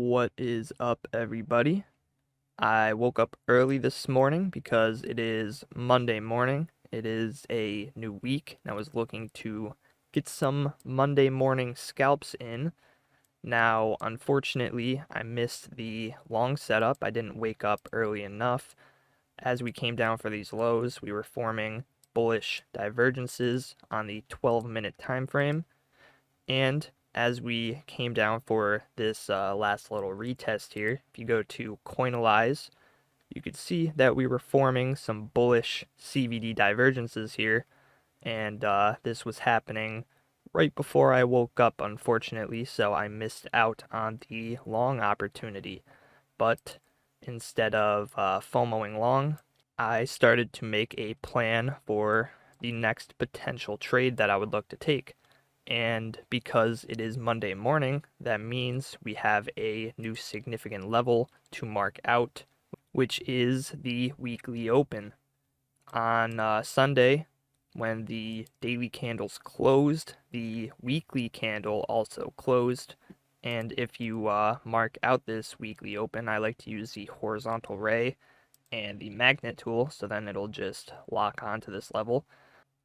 What is up, everybody? I woke up early this morning because it is Monday morning. It is a new week, and I was looking to get some Monday morning scalps in. Now, unfortunately, I missed the long setup. I didn't wake up early enough. As we came down for these lows, we were forming bullish divergences on the 12-minute time frame. And as we came down for this last little retest here, if you go to Coinalyze, you could see that we were forming some bullish CVD divergences here, and this was happening right before I woke up, unfortunately, so I missed out on the long opportunity. But instead of FOMOing long, I started to make a plan for the next potential trade that I would look to take. And because it is Monday morning, that means we have a new significant level to mark out, which is the weekly open. On Sunday, when the daily candles closed, the weekly candle also closed. And if you mark out this weekly open, I like to use the horizontal ray and the magnet tool, so then it'll just lock onto this level.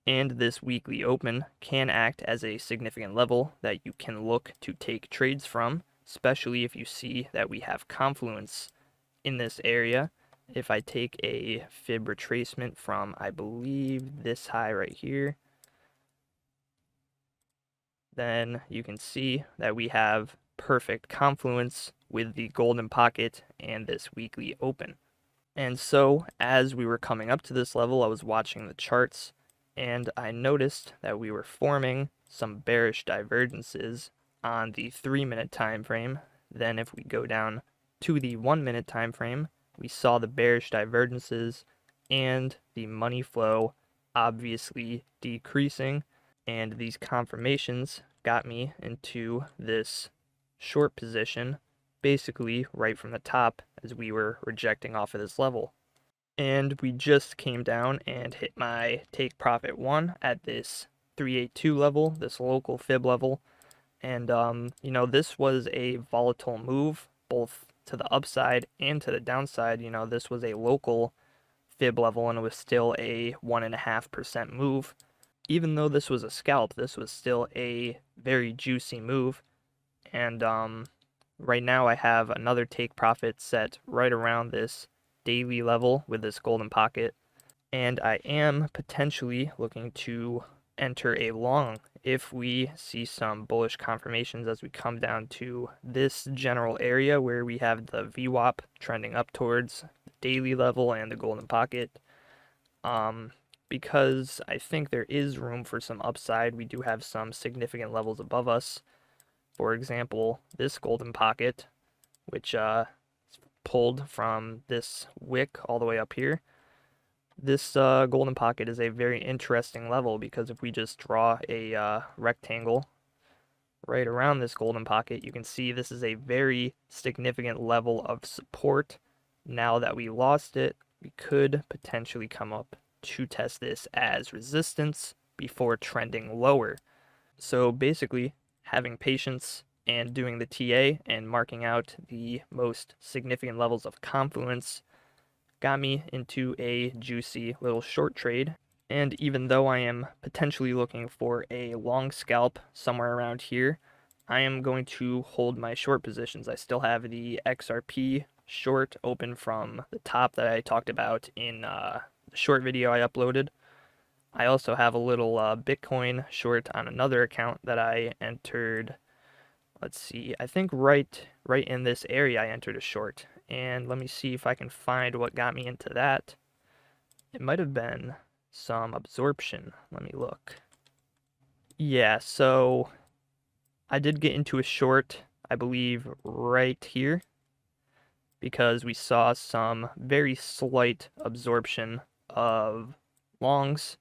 And this weekly open can act as a significant level that you can look to take trades from, especially if you see that we have confluence in this area. If I take a fib retracement from, I believe, this high right here, then you can see that we have perfect confluence with the golden pocket and this weekly open. And so as we were coming up to this level, I was watching the charts, and I noticed that we were forming some bearish divergences on the 3-minute time frame. Then if we go down to the 1-minute time frame, we saw the bearish divergences and the money flow obviously decreasing, and these confirmations got me into this short position basically right from the top as we were rejecting off of this level. And we just came down and hit my take profit 1 at this 382 level, this local fib level. And, this was a volatile move, both to the upside and to the downside. This was a local fib level, and it was still a 1.5% move. Even though this was a scalp, this was still a very juicy move. And, right now I have another take profit set right around this daily level with this golden pocket, and I am potentially looking to enter a long if we see some bullish confirmations as we come down to this general area where we have the VWAP trending up towards the daily level and the golden pocket. Because I think there is room for some upside. We do have some significant levels above us. For example, this golden pocket, which pulled from this wick all the way up here. This golden pocket is a very interesting level because if we just draw a rectangle right around this golden pocket, you can see this is a very significant level of support. Now that we lost it, we could potentially come up to test this as resistance before trending lower. So basically, having patience and doing the TA and marking out the most significant levels of confluence got me into a juicy little short trade. And even though I am potentially looking for a long scalp somewhere around here, I am going to hold my short positions. I still have the XRP short open from the top that I talked about in the short video I uploaded. I also have a little Bitcoin short on another account that I entered. Let's see, I think right in this area I entered a short. And let me see if I can find what got me into that. It might have been some absorption. Let me look. Yeah, so I did get into a short, I believe, right here, because we saw some very slight absorption of longs.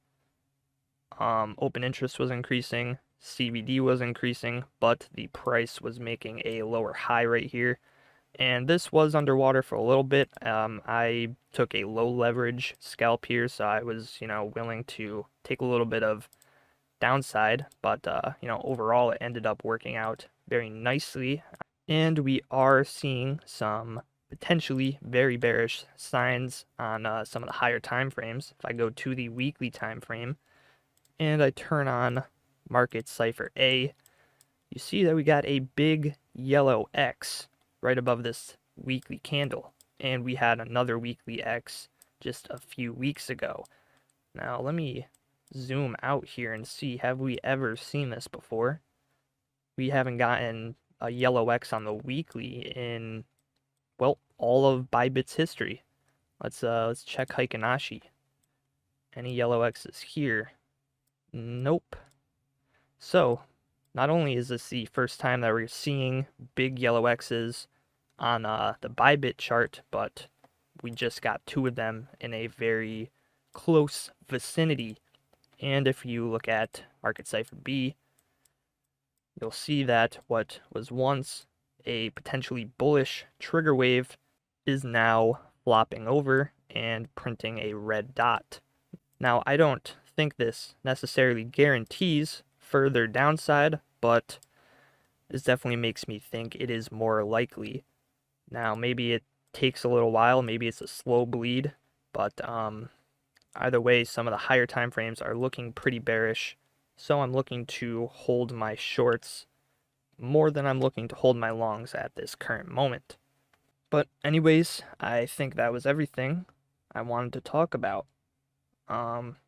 Open interest was increasing, CVD was increasing, but the price was making a lower high right here. And this was underwater for a little bit. I took a low leverage scalp here, so I was, willing to take a little bit of downside, but, overall it ended up working out very nicely. And we are seeing some potentially very bearish signs on some of the higher time frames. If I go to the weekly time frame and I turn on market Cipher A, you see that we got a big yellow X right above this weekly candle. And we had another weekly X just a few weeks ago. Now let me zoom out here and see, have we ever seen this before? We haven't gotten a yellow X on the weekly in, well, all of Bybit's history. Let's check Heikinashi. Any yellow X's here? Nope. So, not only is this the first time that we're seeing big yellow X's on the Bybit chart, but we just got two of them in a very close vicinity. And if you look at Market Cipher B, you'll see that what was once a potentially bullish trigger wave is now flopping over and printing a red dot. Now, I don't think this necessarily guarantees further downside, but this definitely makes me think it is more likely. Now, maybe it takes a little while, maybe it's a slow bleed, but either way, some of the higher time frames are looking pretty bearish, so I'm looking to hold my shorts more than I'm looking to hold my longs at this current moment. But anyways, I think that was everything I wanted to talk about.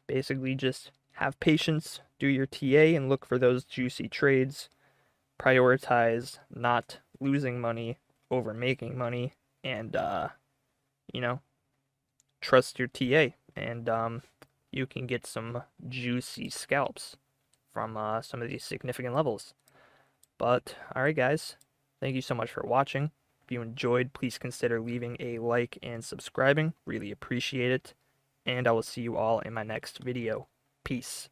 Basically just have patience, do your TA, and look for those juicy trades. Prioritize not losing money over making money, and trust your TA, and you can get some juicy scalps from some of these significant levels. But alright guys, thank you so much for watching. If you enjoyed, please consider leaving a like and subscribing. Really appreciate it. And I will see you all in my next video. Peace.